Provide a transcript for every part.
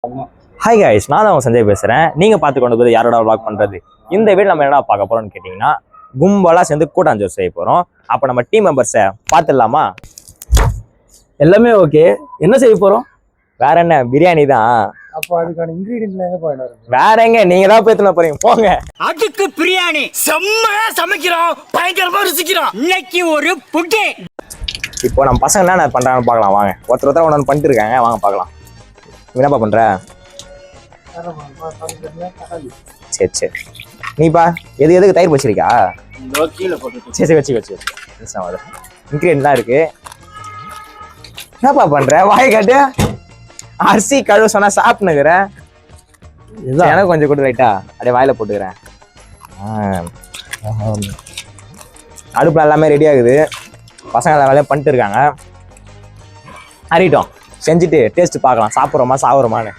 Hi guys, நான் தான் சஞ்சய் பேசுகிறேன். நீங்கள் பார்த்து கொண்டு போய் யாரோட vlog பண்ணுறது. இந்த வீடு நம்ம என்ன பார்க்க போகிறோம்னு கேட்டிங்கன்னா, கும்பலாக சேர்ந்து கூட்டாஞ்சோறு செய்ய போகிறோம். அப்போ நம்ம டீம் மெம்பர்ஸை பார்த்துடலாமா? எல்லாமே ஓகே. என்ன செய்ய போகிறோம்? வேற என்ன, பிரியாணி தான். அப்போ அதுக்கான இன்கிரீடியன்ட்ல எங்க போயிடும்? வேற எங்க, நீங்கள் தான் பேத்துன போகிறீங்க, போங்க. அதுக்கு பிரியாணி செம்மையா சமைக்கிறோம், பயங்கரமா ருசிக்கிறோம். இன்னைக்கு ஒரு புட்டு. இப்போ நம்ம பசங்க என்ன பண்ணுறாங்கன்னு பார்க்கலாம் வாங்க. ஒருத்தர் ஒன்று பண்ணிட்டு இருக்காங்க, வாங்க பார்க்கலாம். என்னப்பா பண்ணுற? சரி சரி. நீப்பா எதுக்கு தயிர் வச்சிருக்கா? சரி வச்சு இன்கிரீடியன்ட்லாம் இருக்கு. என்னப்பா பண்ற? வாய் காட்டு. அரிசி கழுவு சொன்னா சாப்பிட்டுனுக்குற. எனக்கு கொஞ்சம் கூட ரைட்டா அப்படியே வாயில போட்டுக்கிறேன். அடுப்புல எல்லாமே ரெடி ஆகுது. பசங்க எல்லா வேலையும் பண்ணிட்டு இருக்காங்க. அறிட்டோம், செஞ்சுட்டு டேஸ்ட் பார்க்கலாம், சாப்பிட்றோமா சாப்பிட்றோமான்னு.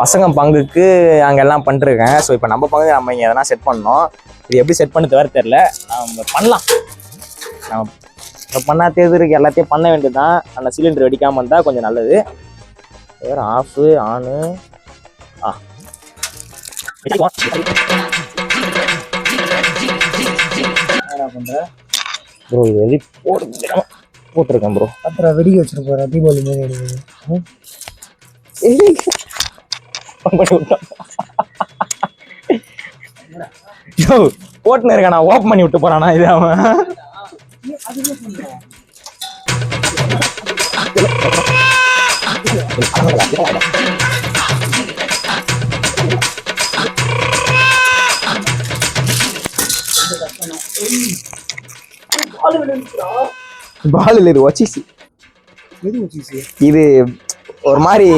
பசங்க பங்குக்கு அங்கெல்லாம் பண்ணிருக்கேன். ஸோ இப்போ நம்ம பங்கு நம்ம இங்கே எதனா செட் பண்ணோம். இது எப்படி செட் பண்ண தவிர தெரில, நம்ம பண்ணலாம். நம்ம இப்போ பண்ணா தேர்தலுக்கு எல்லாத்தையும் பண்ண வேண்டியது தான். அந்த சிலிண்டர் வெடிக்காமல் இருந்தால் கொஞ்சம் நல்லது. வேறு ஆஃபு ஆனு ப்ரோ, இது எது போட்டிருக்கேன் ப்ரோ. அப்புறம் வெடிக்க வச்சிருப்போம், தீபாவளி மாதிரி போட்டுன்னு இருக்கா, நான் ஓப்பன் பண்ணி விட்டு போறானா இது அவன்? பால் இல்லை, இது வச்சிச்சு. இது ஒரு மாதிரி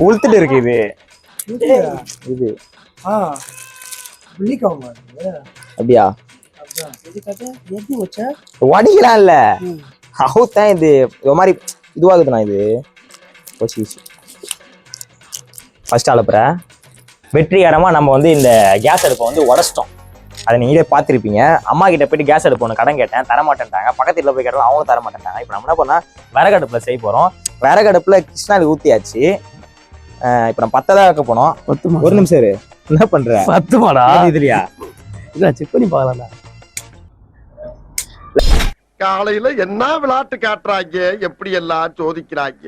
உளுத்துட்டு இருக்கு. இது அப்படியா? வடிக்கலாம் இல்ல, அவுத்தான். இது ஒரு மாதிரி இதுவாகுதுண்ணா. இது வச்சிச்சு. ஃபர்ஸ்ட் அலப்புற வெற்றிகரமா நம்ம வந்து இந்த கேஸ் அடுப்பை வந்து உடச்சிட்டோம். அதை நீங்களே பார்த்துருப்பீங்க. அம்மா கிட்ட போயிட்டு கேஸ் அடுப்பு ஒன்று கடன் கேட்டேன், தரமாட்டேன்ட்டாங்க. பக்கத்துல போய் கேட்டாலும் அவங்களும் தரமாட்டேன்ட்டாங்க. இப்போ நம்ம என்ன பண்ணா விறகடுப்புல செய்ய போறோம். விறகடுப்புல கிருஷ்ணா இது ஊத்தியாச்சு. இப்ப நம்ம 10 வைக்க போனோம். ஒரு நிமிஷம் இரு. என்ன பண்ற? 10 மாடா இதுலையா? இல்ல, செக் பண்ணி பார்க்கலாம். காலையில என்ன விளையாட்டு காட்டுறாங்க, எப்படி எல்லாம் சோதிக்கிறாங்க.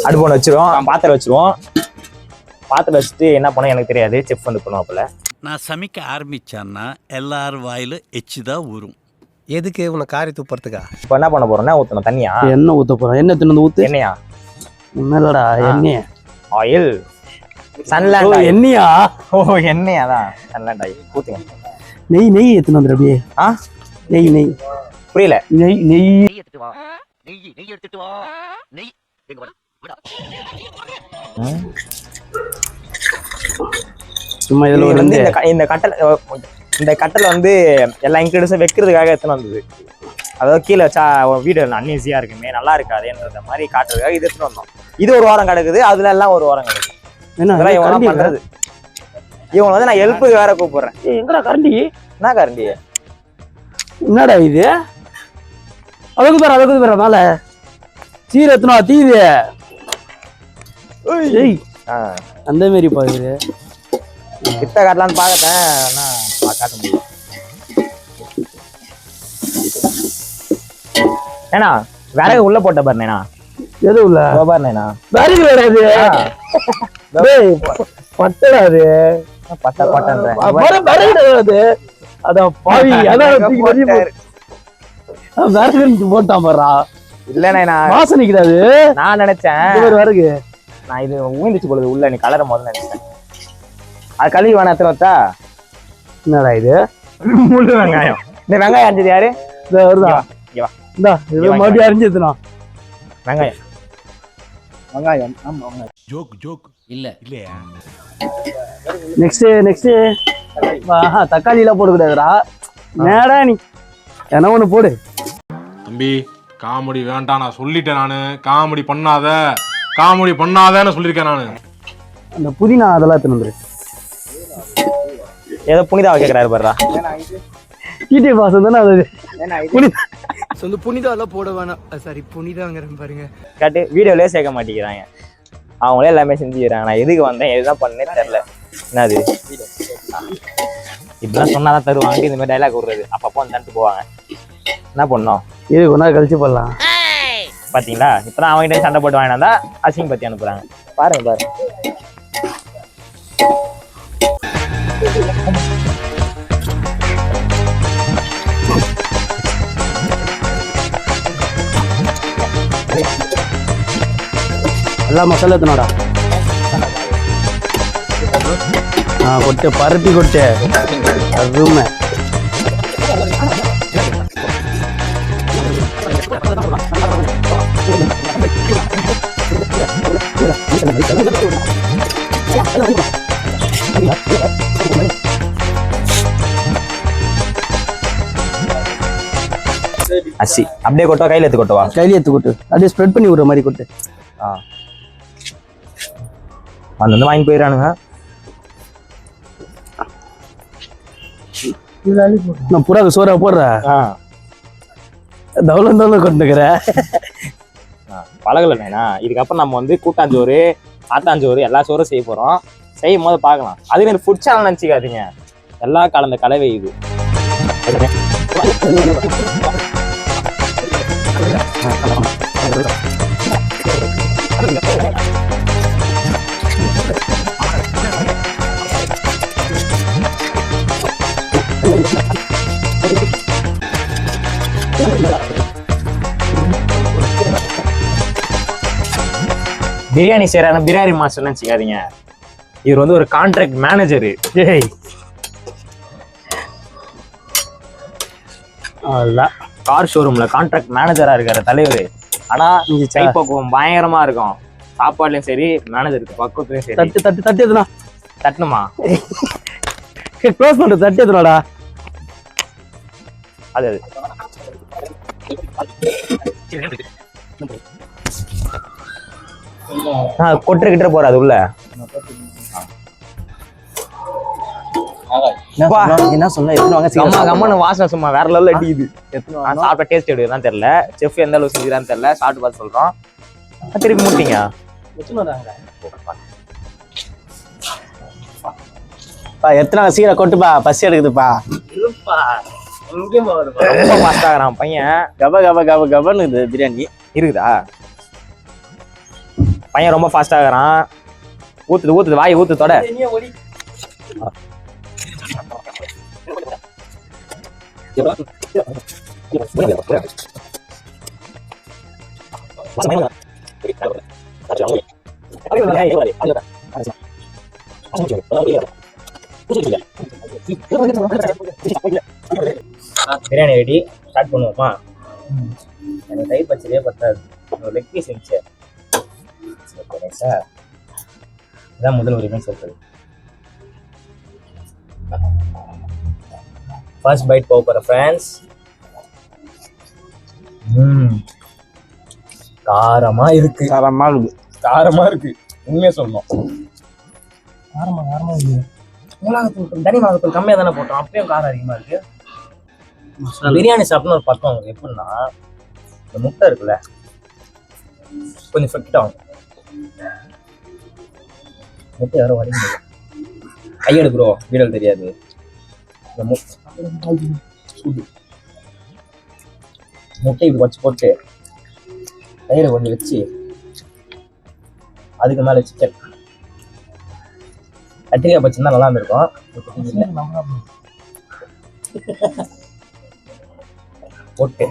அடுப்பு ஒன்று வச்சிருவோம், பாத்திரம் வச்சிருவோம். பாத்திரம் வச்சுட்டு என்ன பண்ண எனக்கு தெரியாது, செஃப் வந்து பண்ணுவாப்புல. நான் சமைக்க ஆரம்பிச்சேன்னா எல்லாரும் வாயில எச்சுதான் ஊறும். எதுக்கு உன்னை காரி துப்புறதுக்கா? இப்போ என்ன பண்ண போறோம்னா, ஊற்றணும் தண்ணியா? என்ன ஊத்த போறோம்? என்ன தின்னு ஊத்து? எண்ணெயா? இல்லடா, எண்ணெய். ஆயில், சன்லேண்ட். எண்ணெயா? ஓ, எண்ணெயா தான், சன்லேண்ட் ஆயில் ஊத்துங்க. நெய் எடுத்துன்னு வந்துரு அப்படியே. நெய் புரியல. நெய் எடுத்துட்டு வா. நெய் எடுத்துட்டு வா. நெய் எங்க வர? சும்மா இதுல வந்து இந்த கட்டல வந்து எல்லா இன்கிரீடியன்ஸும் வைக்கிறதுக்காக எத்தனை வந்தது. அதாவது கீழே வச்சா வீடு அன்ஈஸியா இருக்குமே, நல்லா இருக்காதுன்ற மாதிரி காட்டுறதுக்காக இது எடுத்துட்டு வந்தோம். இது ஒரு வாரம் கிடக்குது, அதுல எல்லாம் ஒரு வாரம் கிடக்குது. இதெல்லாம் இவங்க பண்றது. இவங்க வந்து நான் ஹெல்ப்புக்கு வேற கூப்பிடுறேன். எங்கடா கரண்டி? என்ன கரண்டி? என்னடா இது? அதுக்கு பேர மேல சீர எத்தனா தீது. அந்த மாதிரி பாக்குது. கிட்ட காட்டலான்னு பாக்கட்டேன், ஆனா காட்ட முடியும். ஏன்னா விறகு உள்ள போட்ட பாருண்ணா. எது உள்ள பாருண்ணா? விறகு கிடையாது, பட்டடா. அது பட்டன்றது. அதான் பாவி, விறகு போட்டான் பாடுறா. இல்லண்ணா, வாசனைக்குது. நான் நினைச்சேன் விறகு நான் இது ஊந்துச்சு பொழுது உள்ள நீ கலர முதல்ல நினைச்சேன். அது கழுவி வேணா எத்தனை வச்சா? என்னடா இது? முழு வெங்காயம். இந்த வெங்காயம் அரிஞ்சது யாரு? வருதா? இந்தா, இது மறுபடியும் அரிஞ்சு எத்தணும் வெங்காயம். ஆமா. ஜோக் இல்ல இல்லையா? நெக்ஸ்ட் தக்காளி எல்லாம் போட கூடாதுடா. நேடா நீ என்ன ஒண்ணு போடு. தம்பி, காமெடி வேண்டாம், நான் சொல்லிட்டேன். நானு காமெடி பண்ணாதன்னு சொல்லியிருக்கேன். நானு அந்த புதினா அதெல்லாம் எடுத்துன்னு வந்துரு. ஏதோ புனிதாவை கேட்கறாரு பாருடா. டிடி பாசம் தானே அது. புனிதா சொந்த புனிதாலாம் போட வேணாம். சாரி புனிதாங்கிறேன் பாருங்க. காட்டு வீடியோலயே சேர்க்க மாட்டேங்கிறாங்க. அவங்களே எல்லாமே செஞ்சுக்கிறாங்க. நான் எதுக்கு வந்தேன் எதுதான் பண்ணே தெரியல. என்னது இப்படிலாம் சொன்னாதான் தருவாங்க. இந்த மாதிரி டைலாக் விடுறது அப்பப்போ வந்து தந்துட்டு போவாங்க. என்ன பண்ணோம் இது கொஞ்ச நாள் கழிச்சு போடலாம். பாத்தீங்களா? இப்பதான் அவங்ககிட்ட சண்டை போட்டு வாங்கினா தான் அசிங்க பத்தி அனுப்புறாங்க. பாருங்க பாருங்க. எல்லா மசாலா எடுத்துனோடா. கொட்டு பருப்பி கொட்டு அருமை. அசி அப்படியே கொட்டவா கையில எடுத்து கொட்டவா? கையில எடுத்து கொட்டு. அப்படியே ஸ்ப்ரெட் பண்ணி விடுற மாதிரி கொட்டு. வந்து வாங்கி போயிடறானுங்க. நான் புறாக்கு சோறா போடுற தவளம் கொண்டுக்கிற பழகலண்ணா. இதுக்கப்புறம் நம்ம வந்து கூட்டாஞ்சோறு ஆத்தாஞ்சோறு எல்லா சோறும் செய்ய போறோம். செய்யும் போது பார்க்கலாம். அது மாதிரி ஃபுட் சேனல் நினச்சிக்காதீங்க. எல்லாம் கலந்த கலவை இது. பிரியாணி செய்யறாங்க பிரியாணி மாஸ்டர் நினைச்சுக்காதீங்க. இவர் வந்து ஒரு கான்ட்ராக்ட் மேனேஜரு. கார் ஷோரூம்ல கான்ட்ராக்ட் மேனேஜரா இருக்காரு தலைவர். ஆனா கைப்பக்குவம் பயங்கரமா இருக்கும். சாப்பாடுலயும் சரி மேனேஜருக்கு பக்குவத்துலயும் சரி. தட்டு தட்டு தட்டு எதுனா தட்டணுமா? க்ளோஸ் பண்ற தட்டு எதுனாடா? அது கொட்டுக்கிட்ட போறாது உள்ள. என்ன சொன்ன? கம்மனு வாசனை சும்மா வேற லெவல்ல அடிக்குது. சாப்பிட்ட டேஸ்ட் எடுக்குதான் தெரியல. செஃப் எந்த அளவுக்கு செஞ்சுறான்னு தெரியல. சாப்பிட்டு பார்த்து சொல்றோம். திருப்பி மூட்டிங்க. எத்தனை சீக்கிரம் கொட்டுப்பா, பசி எடுக்குதுப்பா. ரொம்ப ஃபாஸ்ட் ஆகிறான் பையன். கப கப கப கபன்னு இது பிரியாணி இருக்குதா? பையன் ரொம்ப ஃபாஸ்ட் ஆகிறான். ஊத்துது வாய் ஊத்து தொட. பிரியாணி ரெடி. ஸ்டார்ட் பண்ணுவோமா? எனக்கு தயிர் பச்சடியே பத்தாது. லெக் பீஸ் இருந்துச்சு. இதான் முதல் உரிமை சொல்றது. ஃபர்ஸ்ட் பைட் போகிற ஃப்ரெண்ட்ஸ். காரமா இருக்கு. காரமா இருக்கு. உண்மையா சொல்லணும். காரமா இருக்கு. மிளகாத்தூள் தனி மிளகாத்தூள் கம்மியா தானே போட்டோம். அப்பயும் காரம் அதிகமா இருக்கு. பிரியாணி சாப்பிடணும் ஒரு பக்கம் எப்படின்னா, இந்த முட்டை இருக்குல்ல கொஞ்சம் ஃபிட் ஆகும். முட்டை யாரும் வரைய முடியல. கையெடு ப்ரோ, வீடியோ தெரியாது. இந்த முட்டை இப்படி வச்சு போட்டு தயிரை கொஞ்சம் வச்சு அதுக்கு மேலே சிக்கன் கத்திரிக்காய் பச்சுன்னா நல்லா இருந்திருக்கும். போட்டு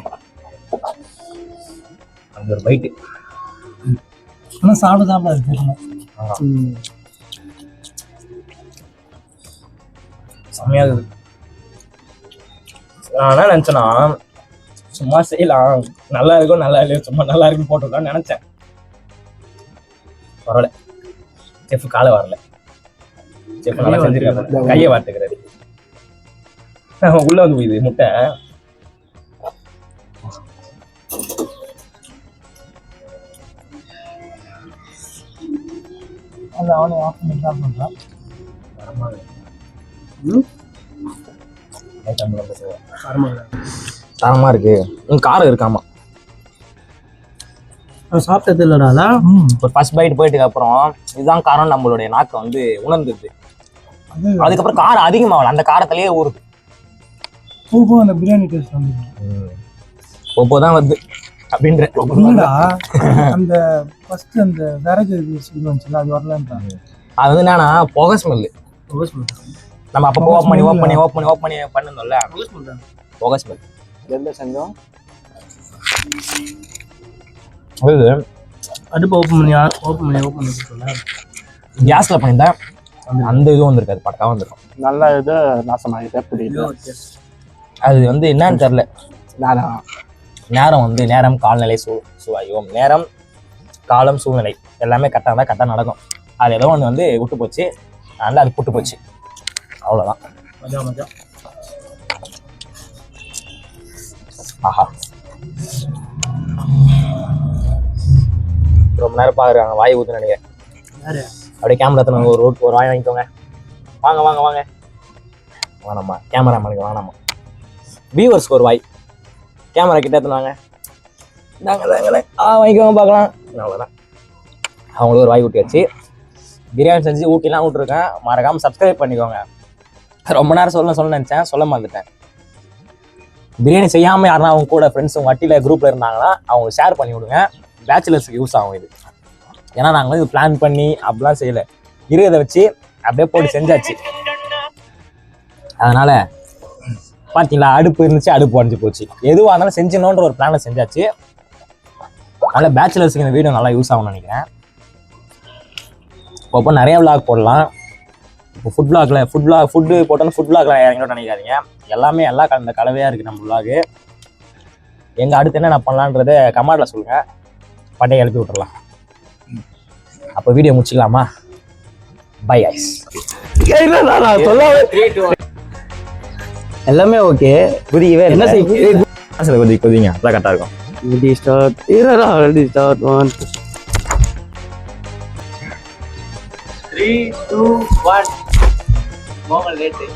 அந்த ஒரு பைட்டு சாப்பிடுதான் இருக்கு. செம்மையா இருக்குது. நான் என்ன நினைச்சேன்னா, சும்மா செய்யலாம், நல்லா இருக்கும் நல்லா இல்லையோ சும்மா நல்லா இருக்குன்னு போட்டுருக்கான்னு நினைச்சேன். வரல. செஃப் காலை வரல. செஃப் நல்லா செஞ்சிருக்காங்க. கையை வார்த்துக்கிறாரு. உள்ள வந்து போயிது முட்டை. அவனை ஆஃப் பண்ணி தான் பண்றான். தரமா இருக்கு. காரம் இருக்காமா. சாப்பிட்டது இல்லடா. ஒரு ஃபர்ஸ்ட் பைட் போயிட்டுக்கு அப்புறம் இதுதான் காரம் நம்மளுடைய நாக்கை வந்து உணர்ந்துருது. அதுக்கப்புறம் காரம் அதிகமாகல, அந்த காரத்திலேயே ஊறுது. பூ அந்த பிரியாணி டேஸ்ட் வந்து ஒப்போதான் வருது அப்படின்ற. இல்லடா, அந்த ஃபர்ஸ்ட் அந்த விறகு இது வந்துச்சுல அது வரலன்றாங்க. அது வந்து என்னன்னா புகை ஸ்மெல்லு. நம்ம அப்போ ஓப்பன் பண்ணி பண்ணணும்ல, புகை ஸ்மெல். எந்த செஞ்சோம்? அது அடுப்பு ஓப்பன் பண்ணி சொல்ல கேஸ்ல பண்ணியிருந்தா அந்த இதுவும் வந்திருக்காது, பக்கா வந்திருக்கும். நல்லா இது நாசமாகிட்டே புரியுது. அது வந்து என்னன்னு தெரியல. நேரம் வந்து நேரம் காலநிலை ஐயோ நேரம் காலம் சூழ்நிலை எல்லாமே கரெக்டாக இருந்தால் கரெக்டாக நடக்கும். அது ஏதோ ஒன்று வந்து விட்டு போச்சு, அதனால அது புட்டு போச்சு, அவ்வளோதான். ஆஹா, ரொம்ப நேரம் பாக்குறாங்க, வாய் ஊத்து நினைக்கிறேன். அப்படியே கேமரா எடுத்து ஒரு வாய் வாங்கிக்கோங்க. வாங்க வாங்க வாங்க வேணாம்மா, கேமராமேனுக்கு வேணாம்மா, வியூவர்ஸ்க்கு ஒரு வாய். கேமரா கிட்ட எடுத்துனாங்க, வாங்கிக்கோங்க பார்க்கலாம். அவ்வளோதான், அவங்களுக்கு ஒரு வாய் ஊட்டியாச்சு. பிரியாணி செஞ்சு ஊட்டிலாம் விட்டுருக்கேன். மறக்காமல் சப்ஸ்கிரைப் பண்ணிக்கோங்க. ரொம்ப நேரம் சொல்ல நினச்சேன், சொல்ல மறந்துட்டேன். பிரியாணி செய்யாமல் யாருன்னா அவங்க கூட ஃப்ரெண்ட்ஸ் உங்கள் வட்டியில் குரூப்பில் இருந்தாங்கன்னா அவங்க ஷேர் பண்ணி விடுங்க. பேச்சுலர்ஸுக்கு யூஸ் ஆகும் இது. ஏன்னா நாங்கள் வந்து பிளான் பண்ணி அப்படிலாம் செய்யலை, இருக்கிறத வச்சு அப்படியே போட்டு செஞ்சாச்சு. அதனால் பார்த்தீங்களா, அடுப்பு இருந்துச்சு, அடுப்பு உடஞ்சி போச்சு. எதுவாக இருந்தாலும் செஞ்சணுன்ற ஒரு பிளானில் செஞ்சாச்சு. அதனால் பேச்சுலர்ஸுக்கு இந்த வீடியோ நல்லா யூஸ் ஆகும்னு நினைக்கிறேன். இப்போ நிறைய விளாக் போடலாம். இப்போ ஃபுட்டு போட்டோன்னா ஃபுட் விளாக்ல இறங்கிட்டு நினைக்காதீங்க. எல்லாமே எல்லாம் கலந்த கலவையாக இருக்குது நம்ம விளாகு. எங்கள் அடுத்து என்ன நான் பண்ணலான்றதை கமெண்ட்டில் சொல்லுங்கள், பட்டையை எழுப்பி விட்டுறலாம். அப்போ வீடியோ முடிச்சிக்கலாமா? பை ஐஸ். எல்லாமே ஓகே. புரியவே என்ன கொதிங்க, அதான் கரெக்டாக இருக்கும். ஸ்டார்ட் 1 3 2 1 மோகன் லேட்டு.